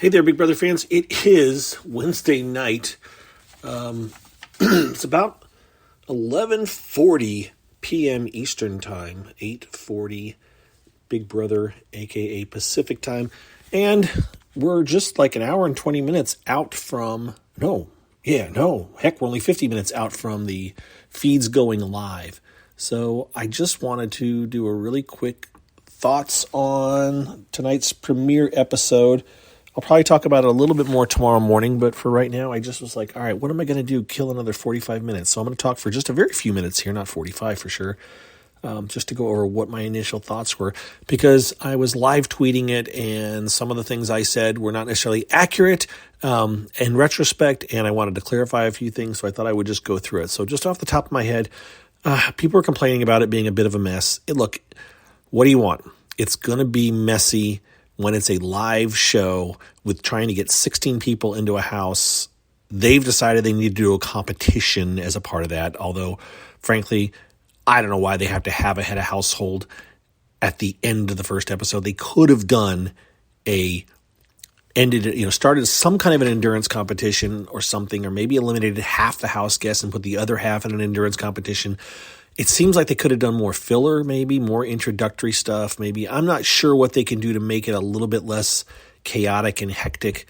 Hey there, Big Brother fans. It is Wednesday night. It's about 11:40 p.m. Eastern Time, 8:40 Big Brother, a.k.a. Pacific Time. And we're just like an hour and 20 minutes out from... Heck, we're only 50 minutes out from the feeds going live. So I just wanted to do a really quick thoughts on tonight's premiere episode. I'll probably talk about it a little bit more tomorrow morning, but for right now, I just was like, all right, what am I going to do? Kill another 45 minutes. So I'm going to talk for just a very few minutes here, not 45 for sure, just to go over what my initial thoughts were, because I was live tweeting it, and some of the things I said were not necessarily accurate in retrospect, and I wanted to clarify a few things, so I thought I would just go through it. So just off the top of my head, people are complaining about it being a bit of a mess. Look, what do you want? It's going to be messy when it's a live show with trying to get 16 people into a house. They've decided they need to do a competition as a part of that, although, frankly, I don't know why they have to have a head of household at the end of the first episode. They could have done started some kind of an endurance competition or something, or maybe eliminated half the house guests and put the other half in an endurance competition. It seems like they could have done more filler, maybe more introductory stuff. Maybe I'm not sure what they can do to make it a little bit less chaotic and hectic.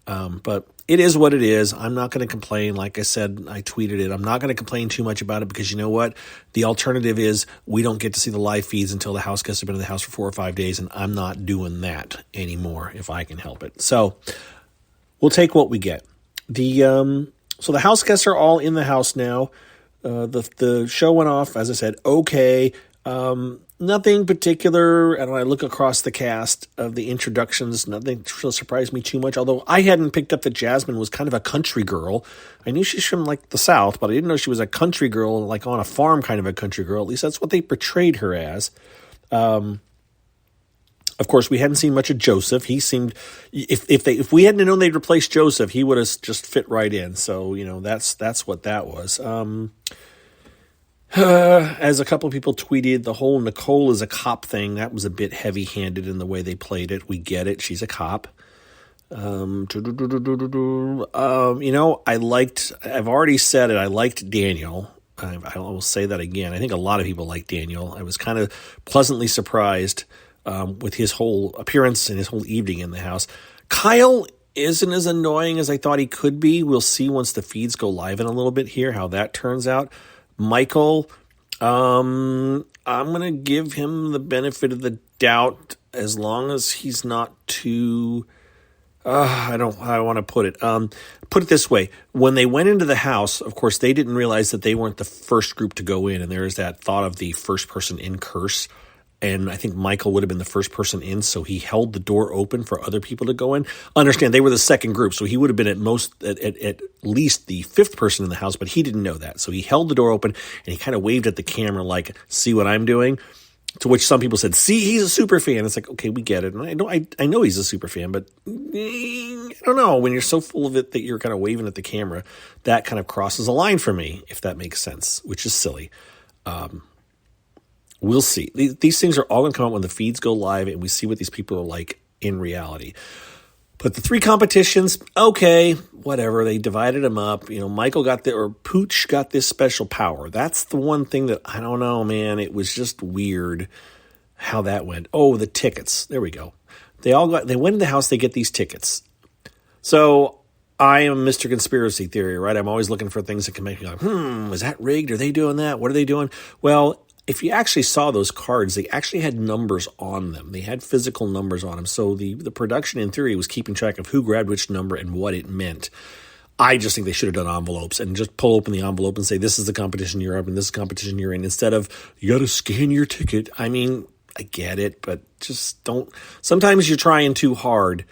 But it is what it is. I'm not going to complain. Like I said, I tweeted it. I'm not going to complain too much about it because you know what? The alternative is we don't get to see the live feeds until the house guests have been in the house for 4 or 5 days, and I'm not doing that anymore if I can help it. So we'll take what we get. So the house guests are all in the house now. The show went off, as I said, okay. Nothing particular. And when I look across the cast of the introductions, nothing really surprised me too much. Although I hadn't picked up that Jasmine was kind of a country girl. I knew she's from like the South, but I didn't know she was a country girl, like on a farm kind of a country girl. At least that's what they portrayed her as. Of course, we hadn't seen much of Joseph. He seemed, if we hadn't known they'd replace Joseph, he would have just fit right in. So, that's what that was. As a couple of people tweeted, the whole Nicole is a cop thing, that was a bit heavy-handed in the way they played it. We get it. She's a cop. I've already said it. I liked Daniel. I will say that again. I think a lot of people like Daniel. I was kind of pleasantly surprised with his whole appearance and his whole evening in the house. Kyle isn't as annoying as I thought he could be. We'll see once the feeds go live in a little bit here how that turns out. Michael, I'm going to give him the benefit of the doubt as long as he's not too... I don't know how I want to put it. Put it this way. When they went into the house, of course, they didn't realize that they weren't the first group to go in, and there is that thought of the first person in curse. And I think Michael would have been the first person in, so he held the door open for other people to go in. Understand, they were the second group, so he would have been at least the fifth person in the house, but he didn't know that. So he held the door open, and he kind of waved at the camera like, see what I'm doing? To which some people said, see, he's a super fan. It's like, okay, we get it. And I know he's a super fan, but I don't know. When you're so full of it that you're kind of waving at the camera, that kind of crosses a line for me, if that makes sense, which is silly. We'll see. These things are all going to come out when the feeds go live and we see what these people are like in reality. But the 3 competitions, okay, whatever. They divided them up. Michael Pooch got this special power. That's the one thing that, I don't know, man. It was just weird how that went. Oh, the tickets. There we go. They went in the house, they get these tickets. So I am Mr. Conspiracy Theory, right? I'm always looking for things that can make me go, is that rigged? Are they doing that? What are they doing? Well, if you actually saw those cards, they actually had numbers on them. They had physical numbers on them. So the production, in theory, was keeping track of who grabbed which number and what it meant. I just think they should have done envelopes and just pull open the envelope and say, this is the competition you're up in, this is the competition you're in, instead of, you got to scan your ticket. I mean, I get it, but just don't. Sometimes you're trying too hard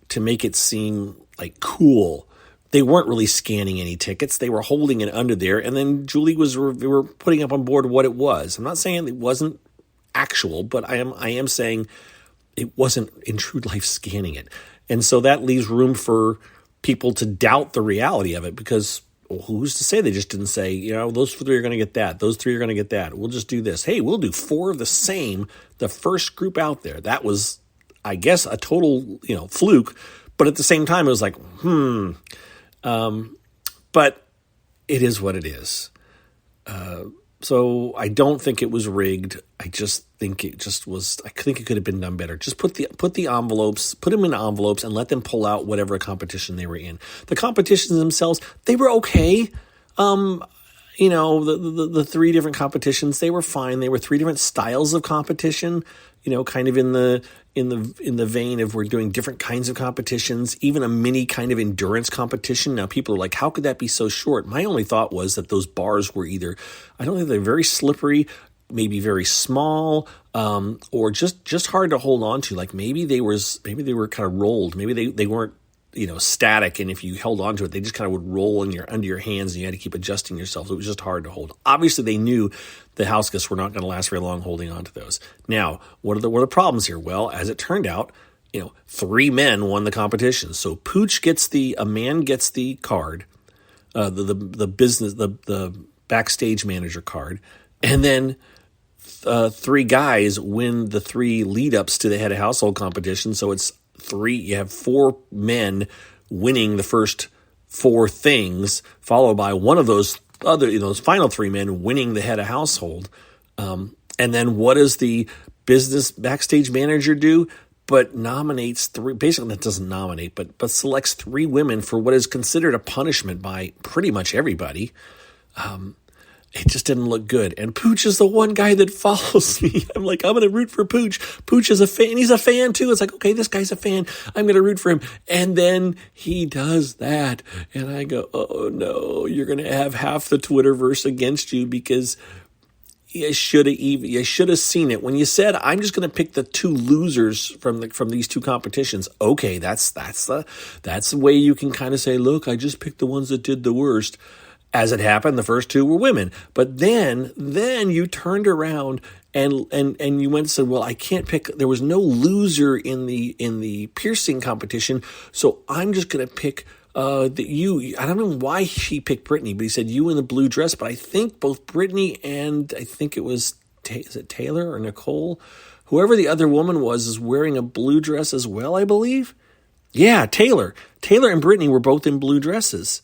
to make it seem like cool. They weren't really scanning any tickets. They were holding it under there. And then Julie they were putting up on board what it was. I'm not saying it wasn't actual, but I am saying it wasn't in true life scanning it. And so that leaves room for people to doubt the reality of it because who's to say they just didn't say, those 3 are going to get that. Those 3 are going to get that. We'll just do this. Hey, we'll do 4 of the same, the first group out there. That was, I guess, a total, fluke. But at the same time, it was like, but it is what it is. So I don't think it was rigged. I just think it just was. I think it could have been done better. Just put the envelopes, put them in envelopes, and let them pull out whatever competition they were in. The competitions themselves, they were okay. The three different competitions, they were fine. They were three different styles of competition. Kind of in the vein of we're doing different kinds of competitions, even a mini kind of endurance competition. Now people are like, how could that be so short? My only thought was that those bars were either, I don't think they're very slippery, maybe very small, or just hard to hold on to. Like maybe they were kind of rolled. Maybe they weren't, static, and if you held on to it, they just kind of would roll under your hands, and you had to keep adjusting yourself. So it was just hard to hold. Obviously, they knew the house guests were not going to last very long holding on to those. Now, what are the problems here? Well, as it turned out, 3 men won the competition. So Pooch a man gets the card, the backstage manager card, and then 3 guys win the 3 lead ups to the head of household competition. So it's you have 4 men winning the first 4 things, followed by one of those other, those final 3 men winning the head of household. And then what does the business backstage manager do? But nominates 3, basically that doesn't nominate, but selects 3 women for what is considered a punishment by pretty much everybody. It just didn't look good. And Pooch is the one guy that follows me. I'm like, I'm going to root for Pooch. Pooch is a fan. He's a fan too. It's like, okay, this guy's a fan. I'm going to root for him. And then he does that. And I go, oh no, you're going to have half the Twitterverse against you because you should have seen it. When you said, I'm just going to pick the 2 losers from these 2 competitions. Okay, that's the way you can kind of say, look, I just picked the ones that did the worst. As it happened, the first 2 were women. But then you turned around and you went and said, well, I can't pick. There was no loser in the piercing competition, so I'm just going to pick you. I don't know why he picked Brittany, but he said you in the blue dress. But I think both Brittany and I think it was is it Taylor or Nicole, whoever the other woman was, is wearing a blue dress as well, I believe. Yeah, Taylor and Brittany were both in blue dresses.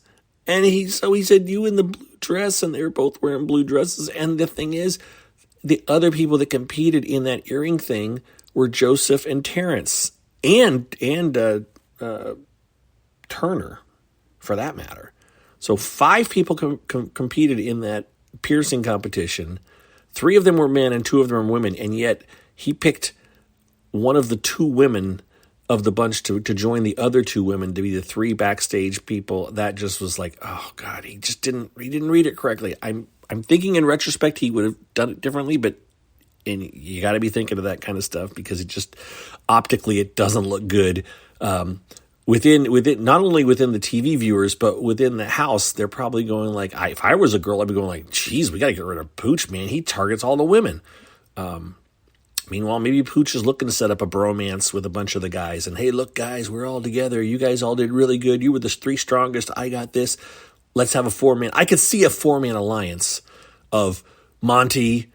And he said, you in the blue dress, and they were both wearing blue dresses. And the thing is, the other people that competed in that earring thing were Joseph and Terrence and Turner, for that matter. So 5 people competed in that piercing competition. 3 of them were men and 2 of them were women. And yet he picked one of the 2 women of the bunch to join the other 2 women to be the 3 backstage people. That just was like, oh God, he didn't read it correctly. I'm thinking in retrospect he would have done it differently, but you got to be thinking of that kind of stuff because it just optically it doesn't look good. Within not only within the TV viewers, but within the house, they're probably going like, if I was a girl, I'd be going like, geez, we got to get rid of Pooch, man. He targets all the women. Meanwhile, maybe Pooch is looking to set up a bromance with a bunch of the guys. And, hey, look, guys, we're all together. You guys all did really good. You were the 3 strongest. I got this. Let's have a 4-man. I could see a 4-man alliance of Monty,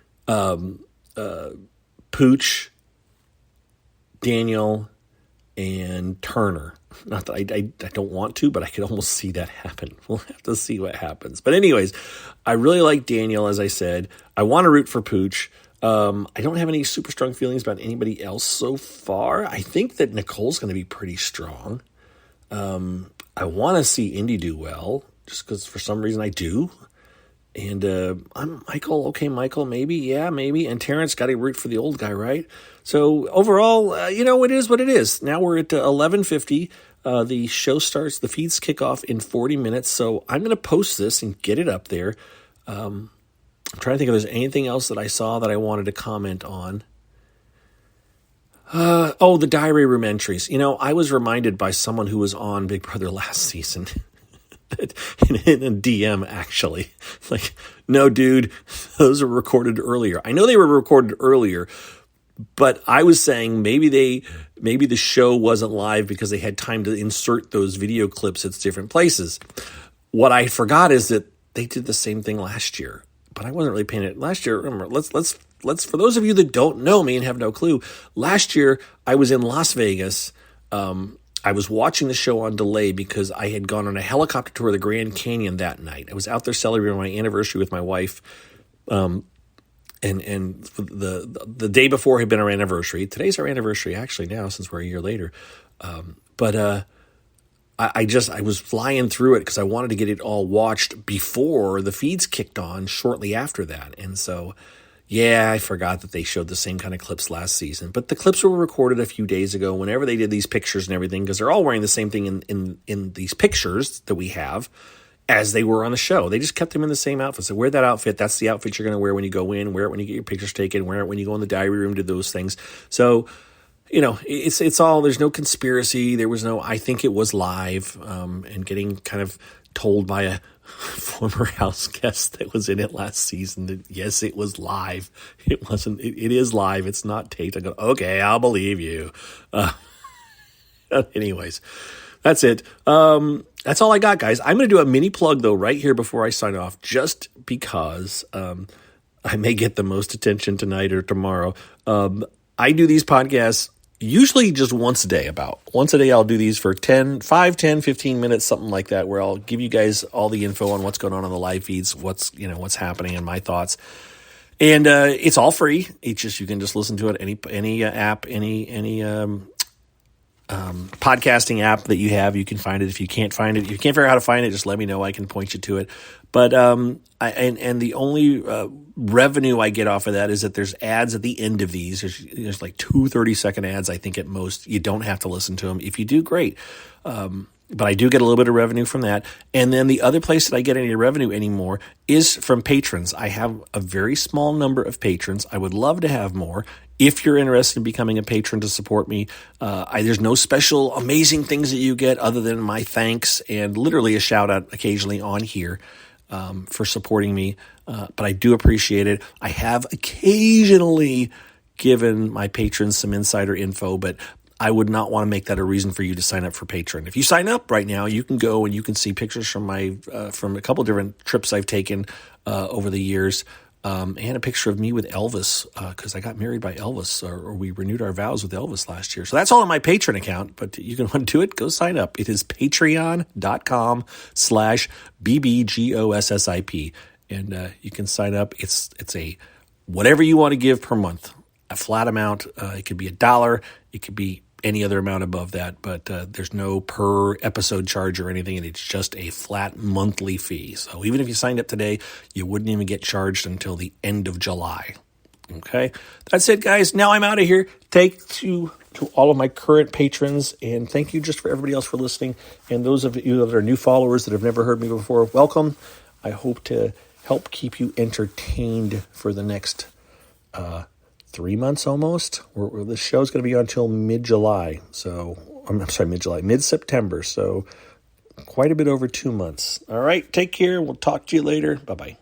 Pooch, Daniel, and Turner. Not that I don't want to, but I could almost see that happen. We'll have to see what happens. But anyways, I really like Daniel, as I said. I want to root for Pooch. I don't have any super strong feelings about anybody else so far. I think that Nicole's going to be pretty strong. I want to see Indy do well, just because for some reason I do. And I'm Michael. Okay, Michael, maybe. Yeah, maybe. And Terrence, got to root for the old guy, right? So overall, it is what it is. Now we're at 11:50. The show starts. The feeds kick off in 40 minutes. So I'm going to post this and get it up there. I'm trying to think if there's anything else that I saw that I wanted to comment on. The diary room entries. I was reminded by someone who was on Big Brother last season in a DM, actually. Like, no, dude, those are recorded earlier. I know they were recorded earlier, but I was saying maybe the show wasn't live because they had time to insert those video clips at different places. What I forgot is that they did the same thing last year, but I wasn't really paying it. Last year, remember, let's for those of you that don't know me and have no clue, last year I was in Las Vegas. I was watching the show on delay because I had gone on a helicopter tour of the Grand Canyon that night. I was out there celebrating my anniversary with my wife, and the day before had been our anniversary. Today's our anniversary, actually, now, since we're a year later. I was flying through it because I wanted to get it all watched before the feeds kicked on shortly after that. And so, yeah, I forgot that they showed the same kind of clips last season. But the clips were recorded a few days ago whenever they did these pictures and everything, because they're all wearing the same thing in these pictures that we have as they were on the show. They just kept them in the same outfit. So wear that outfit. That's the outfit you're going to wear when you go in. Wear it when you get your pictures taken. Wear it when you go in the diary room, do those things. So, it's all, there's no conspiracy. There was no, I think it was live, and getting kind of told by a former house guest that was in it last season that, yes, it was live. It wasn't, it is live. It's not taped. I go, okay, I'll believe you. Anyways, that's it. That's all I got, guys. I'm going to do a mini plug, though, right here before I sign off, just because I may get the most attention tonight or tomorrow. I do these podcasts usually just once a day. About once a day, I'll do these for 5, 10, 15 minutes, something like that, where I'll give you guys all the info on what's going on the live feeds, what's happening, and my thoughts. And it's all free. It's just, you can just listen to it any app, any podcasting app that you have. You can find it. If you can't find it, if you can't figure out how to find it, just let me know. I can point you to it. But the only revenue I get off of that is that there's ads at the end of these. There's like 2 30-second ads, I think, at most. You don't have to listen to them. If you do, great. But I do get a little bit of revenue from that. And then the other place that I get any revenue anymore is from patrons. I have a very small number of patrons. I would love to have more. If you're interested in becoming a patron to support me, there's no special amazing things that you get other than my thanks and literally a shout out occasionally on here for supporting me. But I do appreciate it. I have occasionally given my patrons some insider info, but I would not want to make that a reason for you to sign up for Patreon. If you sign up right now, you can go and you can see pictures from from a couple different trips I've taken over the years, and a picture of me with Elvis, because I got married by Elvis, or we renewed our vows with Elvis last year. So that's all on my Patreon account, but you can want to do it, go sign up. It is patreon.com/BBGOSSIP, and you can sign up. It's a whatever you want to give per month, a flat amount. It could be $1. It could be any other amount above that, but there's no per episode charge or anything, and it's just a flat monthly fee. So even if you signed up today, you wouldn't even get charged until the end of July. Okay, that's it, guys. Now I'm out of here. Thank you to all of my current patrons, and thank you just for everybody else for listening. And those of you that are new followers that have never heard me before, welcome. I hope to help keep you entertained for the next 3 months almost. This show's going to be on until mid-July. So, mid-September. So quite a bit over 2 months. All right, take care. We'll talk to you later. Bye-bye.